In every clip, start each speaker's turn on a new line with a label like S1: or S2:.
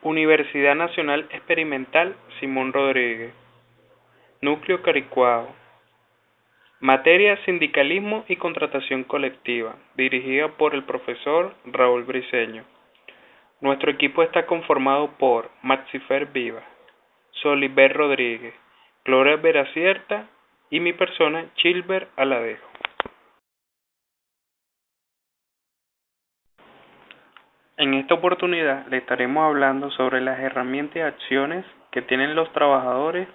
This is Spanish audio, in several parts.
S1: Universidad Nacional Experimental Simón Rodríguez. Núcleo Caricuao. Materia Sindicalismo y Contratación Colectiva, dirigida por el profesor Raúl Briceño. Nuestro equipo está conformado por Maxifer Viva, Soliver Rodríguez, Gloria Veracierta y mi persona, Chilber Aladejo. En esta oportunidad le estaremos hablando sobre las herramientas y acciones que tienen los trabajadores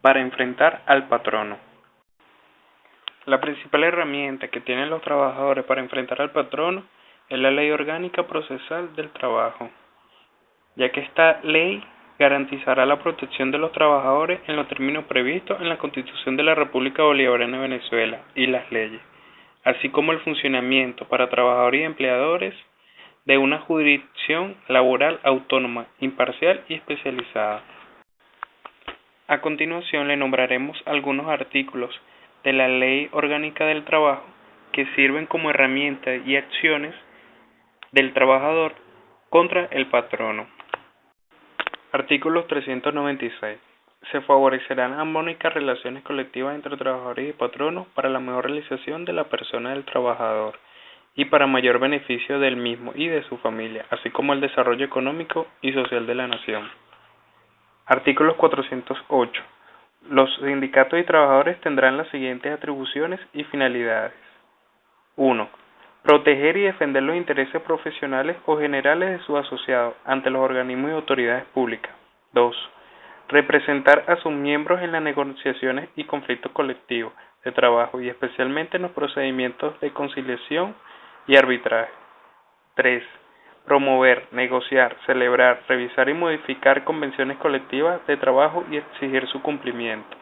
S1: para enfrentar al patrono. La principal herramienta que tienen los trabajadores para enfrentar al patrono es la Ley Orgánica Procesal del Trabajo, ya que esta ley garantizará la protección de los trabajadores en los términos previstos en la Constitución de la República Bolivariana de Venezuela y las leyes, así como el funcionamiento para trabajadores y empleadores de una jurisdicción laboral autónoma, imparcial y especializada. A continuación le nombraremos algunos artículos de la Ley Orgánica del Trabajo que sirven como herramientas y acciones del trabajador contra el patrono. Artículo 396. Se favorecerán armónicas relaciones colectivas entre trabajadores y patronos para la mejor realización de la persona del trabajador y para mayor beneficio del mismo y de su familia, así como el desarrollo económico y social de la nación. Artículo 408. Los sindicatos y trabajadores tendrán las siguientes atribuciones y finalidades. 1. Proteger y defender los intereses profesionales o generales de sus asociados ante los organismos y autoridades públicas. 2. Representar a sus miembros en las negociaciones y conflictos colectivos de trabajo y especialmente en los procedimientos de conciliación y arbitraje. 3. Promover, negociar, celebrar, revisar y modificar convenciones colectivas de trabajo y exigir su cumplimiento.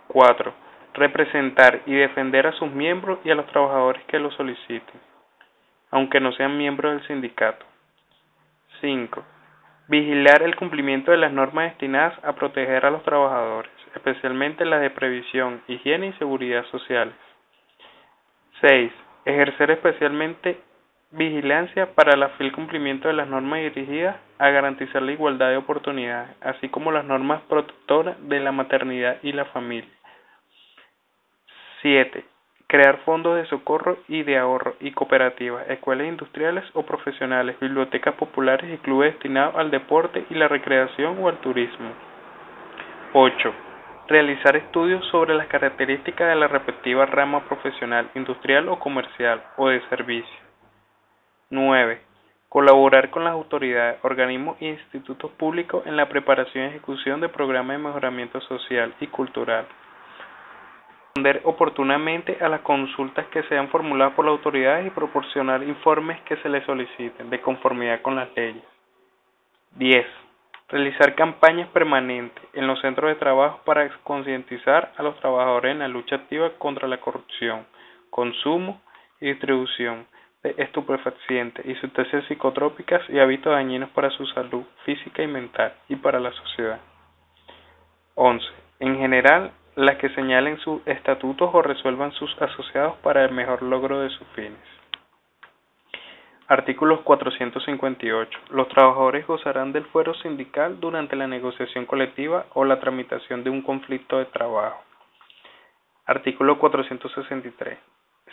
S1: 4. Representar y defender a sus miembros y a los trabajadores que lo soliciten, aunque no sean miembros del sindicato. 5. Vigilar el cumplimiento de las normas destinadas a proteger a los trabajadores, especialmente las de previsión, higiene y seguridad sociales. 6. Ejercer especialmente vigilancia para el fiel cumplimiento de las normas dirigidas a garantizar la igualdad de oportunidades, así como las normas protectoras de la maternidad y la familia. 7. Crear fondos de socorro y de ahorro y cooperativas, escuelas industriales o profesionales, bibliotecas populares y clubes destinados al deporte y la recreación o al turismo. 8. Realizar estudios sobre las características de la respectiva rama profesional, industrial o comercial o de servicio. 9. Colaborar con las autoridades, organismos e institutos públicos en la preparación y ejecución de programas de mejoramiento social y cultural. Responder oportunamente a las consultas que sean formuladas por las autoridades y proporcionar informes que se les soliciten de conformidad con las leyes. 10. Realizar campañas permanentes en los centros de trabajo para concientizar a los trabajadores en la lucha activa contra la corrupción, consumo y distribución de estupefacientes y sustancias psicotrópicas y hábitos dañinos para su salud física y mental y para la sociedad. 11. En general, las que señalen sus estatutos o resuelvan sus asociados para el mejor logro de sus fines. Artículo 458. Los trabajadores gozarán del fuero sindical durante la negociación colectiva o la tramitación de un conflicto de trabajo. Artículo 463.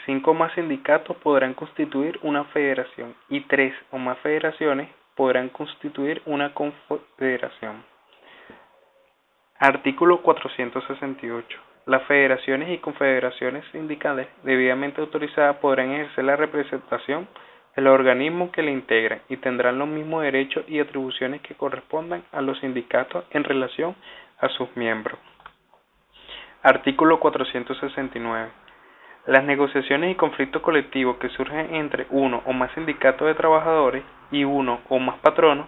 S1: 5 o más sindicatos podrán constituir una federación y 3 o más federaciones podrán constituir una confederación. Artículo 468. Las federaciones y confederaciones sindicales debidamente autorizadas podrán ejercer la representación de los organismos que le integran y tendrán los mismos derechos y atribuciones que correspondan a los sindicatos en relación a sus miembros. Artículo 469. Las negociaciones y conflictos colectivos que surgen entre uno o más sindicatos de trabajadores y uno o más patronos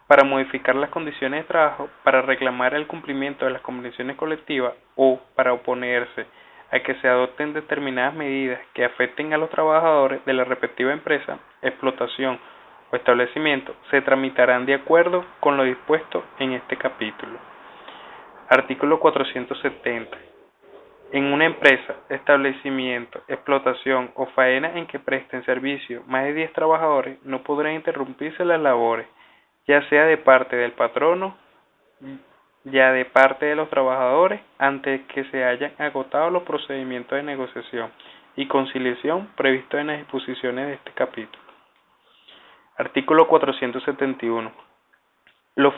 S1: para modificar las condiciones de trabajo, para reclamar el cumplimiento de las convenciones colectivas o para oponerse a que se adopten determinadas medidas que afecten a los trabajadores de la respectiva empresa, explotación o establecimiento, se tramitarán de acuerdo con lo dispuesto en este capítulo. Artículo 470. En una empresa, establecimiento, explotación o faena en que presten servicio más de 10 trabajadores, no podrán interrumpirse las labores, ya sea de parte del patrono, ya de parte de los trabajadores, antes que se hayan agotado los procedimientos de negociación y conciliación previstos en las disposiciones de este capítulo. Artículo 471. Los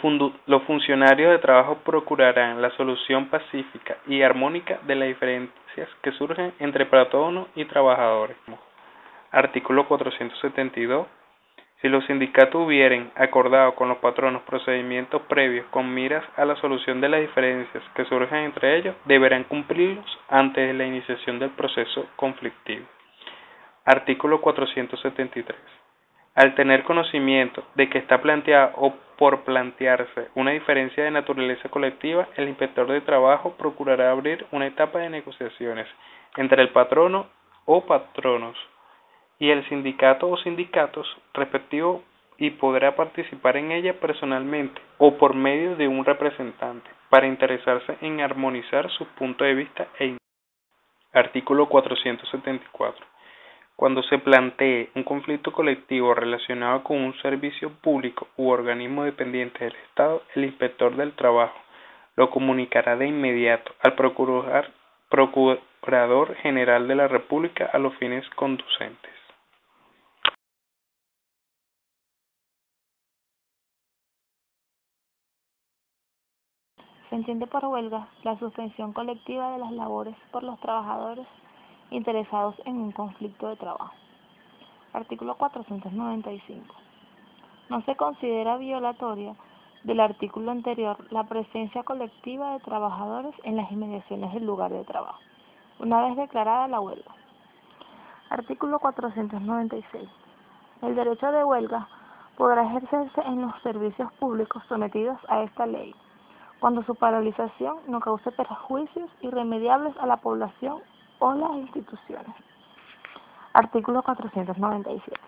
S1: funcionarios de trabajo procurarán la solución pacífica y armónica de las diferencias que surgen entre patronos y trabajadores. Artículo 472. Si los sindicatos hubieren acordado con los patronos procedimientos previos con miras a la solución de las diferencias que surgen entre ellos, deberán cumplirlos antes de la iniciación del proceso conflictivo. Artículo 473. Al tener conocimiento de que está planteada o por plantearse una diferencia de naturaleza colectiva, el inspector de trabajo procurará abrir una etapa de negociaciones entre el patrono o patronos y el sindicato o sindicatos respectivos y podrá participar en ella personalmente o por medio de un representante para interesarse en armonizar su punto de vista Artículo 474. Cuando se plantee un conflicto colectivo relacionado con un servicio público u organismo dependiente del Estado, el inspector del trabajo lo comunicará de inmediato al Procurador General de la República a los fines conducentes.
S2: Se entiende por huelga la suspensión colectiva de las labores por los trabajadores interesados en un conflicto de trabajo. Artículo 495. No se considera violatoria del artículo anterior la presencia colectiva de trabajadores en las inmediaciones del lugar de trabajo, una vez declarada la huelga. Artículo 496. El derecho de huelga podrá ejercerse en los servicios públicos sometidos a esta ley, cuando su paralización no cause perjuicios irremediables a la población o las instituciones. Artículo 497.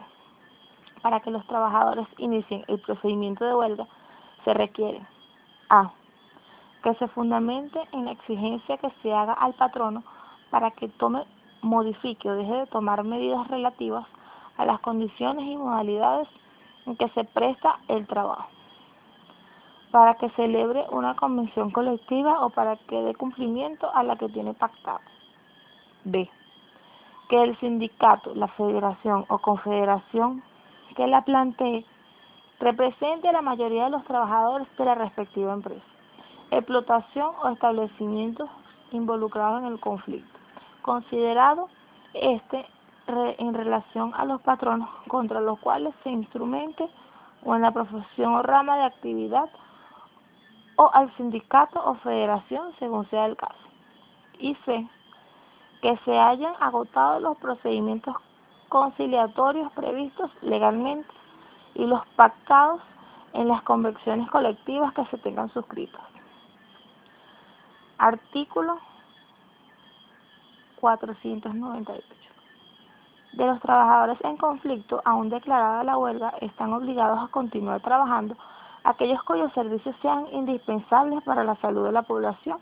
S2: Para que los trabajadores inicien el procedimiento de huelga, se requiere a. Que se fundamente en la exigencia que se haga al patrono para que tome, modifique o deje de tomar medidas relativas a las condiciones y modalidades en que se presta el trabajo, para que celebre una convención colectiva o para que dé cumplimiento a la que tiene pactado. B. Que el sindicato, la federación o confederación que la plantee represente a la mayoría de los trabajadores de la respectiva empresa, explotación o establecimientos involucrados en el conflicto, considerado en relación a los patronos contra los cuales se instrumente o en la profesión o rama de actividad o al sindicato o federación según sea el caso. Y C. Que se hayan agotado los procedimientos conciliatorios previstos legalmente y los pactados en las convenciones colectivas que se tengan suscritas. Artículo 498. De los trabajadores en conflicto, aún declarada la huelga, están obligados a continuar trabajando aquellos cuyos servicios sean indispensables para la salud de la población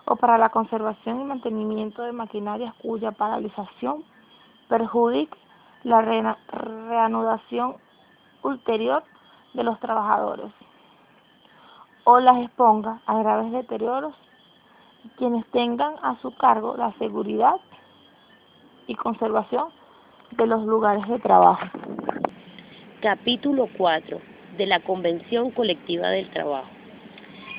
S2: o para la conservación y mantenimiento de maquinarias cuya paralización perjudique la reanudación ulterior de los trabajadores o las exponga a graves deterioros, quienes tengan a su cargo la seguridad y conservación de los lugares de trabajo.
S3: Capítulo 4 de la Convención Colectiva del Trabajo.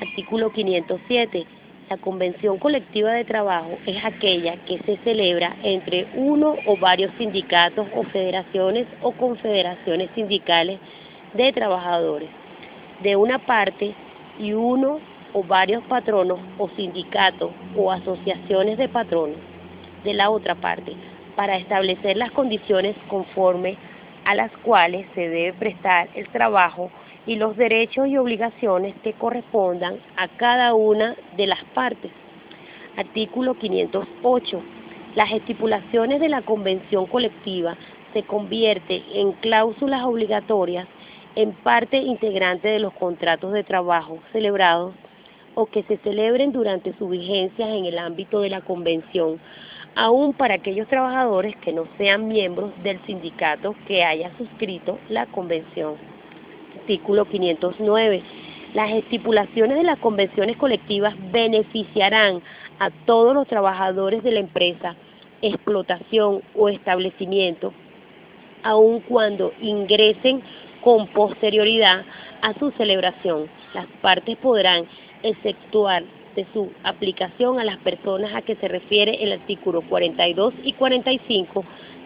S3: Artículo 507. La Convención Colectiva de Trabajo es aquella que se celebra entre uno o varios sindicatos o federaciones o confederaciones sindicales de trabajadores de una parte y uno o varios patronos o sindicatos o asociaciones de patronos de la otra parte, para establecer las condiciones conforme a las cuales se debe prestar el trabajo y los derechos y obligaciones que correspondan a cada una de las partes. Artículo 508. Las estipulaciones de la convención colectiva se convierten en cláusulas obligatorias en parte integrante de los contratos de trabajo celebrados o que se celebren durante su vigencia en el ámbito de la convención, aun para aquellos trabajadores que no sean miembros del sindicato que haya suscrito la convención. artículo 509. Las estipulaciones de las convenciones colectivas beneficiarán a todos los trabajadores de la empresa, explotación o establecimiento, aun cuando ingresen con posterioridad a su celebración. Las partes podrán exceptuar de su aplicación a las personas a que se refiere el artículo 42 y 45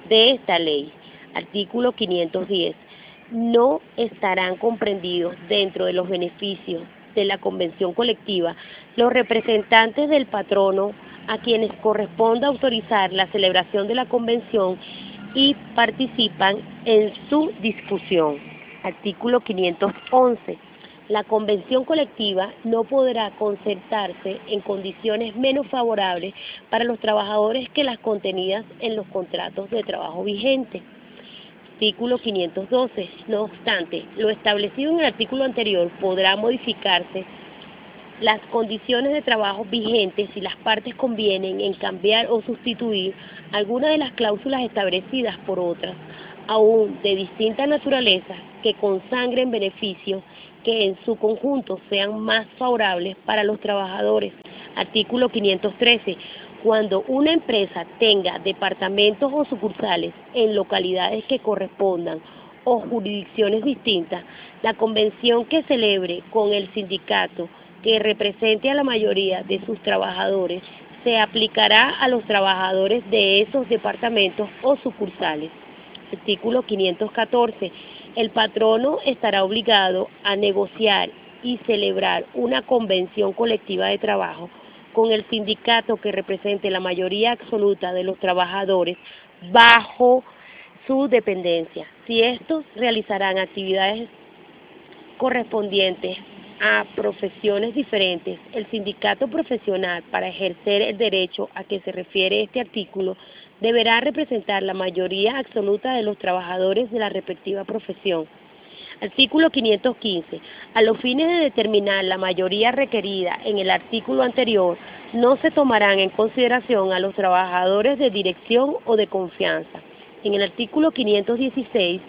S3: de esta ley. Artículo 510. No estarán comprendidos dentro de los beneficios de la convención colectiva los representantes del patrono a quienes corresponda autorizar la celebración de la convención y participan en su discusión. Artículo 511. La convención colectiva no podrá concertarse en condiciones menos favorables para los trabajadores que las contenidas en los contratos de trabajo vigentes. Artículo 512. No obstante, lo establecido en el artículo anterior podrá modificarse las condiciones de trabajo vigentes si las partes convienen en cambiar o sustituir alguna de las cláusulas establecidas por otras, aún de distinta naturaleza, que consagren beneficios que en su conjunto sean más favorables para los trabajadores. Artículo 513. Cuando una empresa tenga departamentos o sucursales en localidades que correspondan o jurisdicciones distintas, la convención que celebre con el sindicato que represente a la mayoría de sus trabajadores se aplicará a los trabajadores de esos departamentos o sucursales. Artículo 514. El patrono estará obligado a negociar y celebrar una convención colectiva de trabajo con el sindicato que represente la mayoría absoluta de los trabajadores bajo su dependencia, si estos realizarán actividades correspondientes a profesiones diferentes. El sindicato profesional, para ejercer el derecho a que se refiere este artículo, deberá representar la mayoría absoluta de los trabajadores de la respectiva profesión. Artículo 515. A los fines de determinar la mayoría requerida en el artículo anterior, no se tomarán en consideración a los trabajadores de dirección o de confianza. En el artículo 516,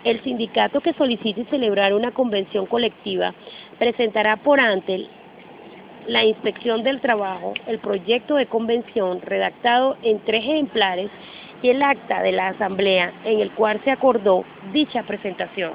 S3: el sindicato que solicite celebrar una convención colectiva presentará por ante la Inspección del Trabajo el proyecto de convención redactado en 3 ejemplares y el acta de la asamblea en el cual se acordó dicha presentación.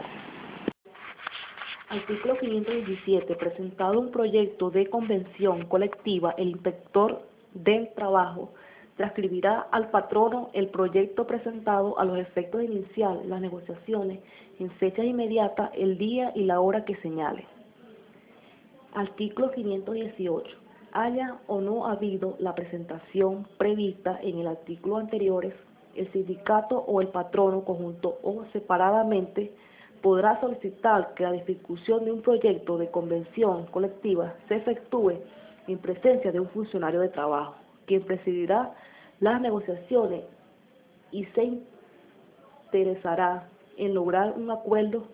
S2: Artículo 517. Presentado un proyecto de convención colectiva, el inspector del trabajo transcribirá al patrono el proyecto presentado a los efectos de iniciar las negociaciones en fecha inmediata, el día y la hora que señale. Artículo 518. Haya o no habido la presentación prevista en el artículo anteriores, el sindicato o el patrono conjunto o separadamente podrá solicitar que la discusión de un proyecto de convención colectiva se efectúe en presencia de un funcionario de trabajo, quien presidirá las negociaciones y se interesará en lograr un acuerdo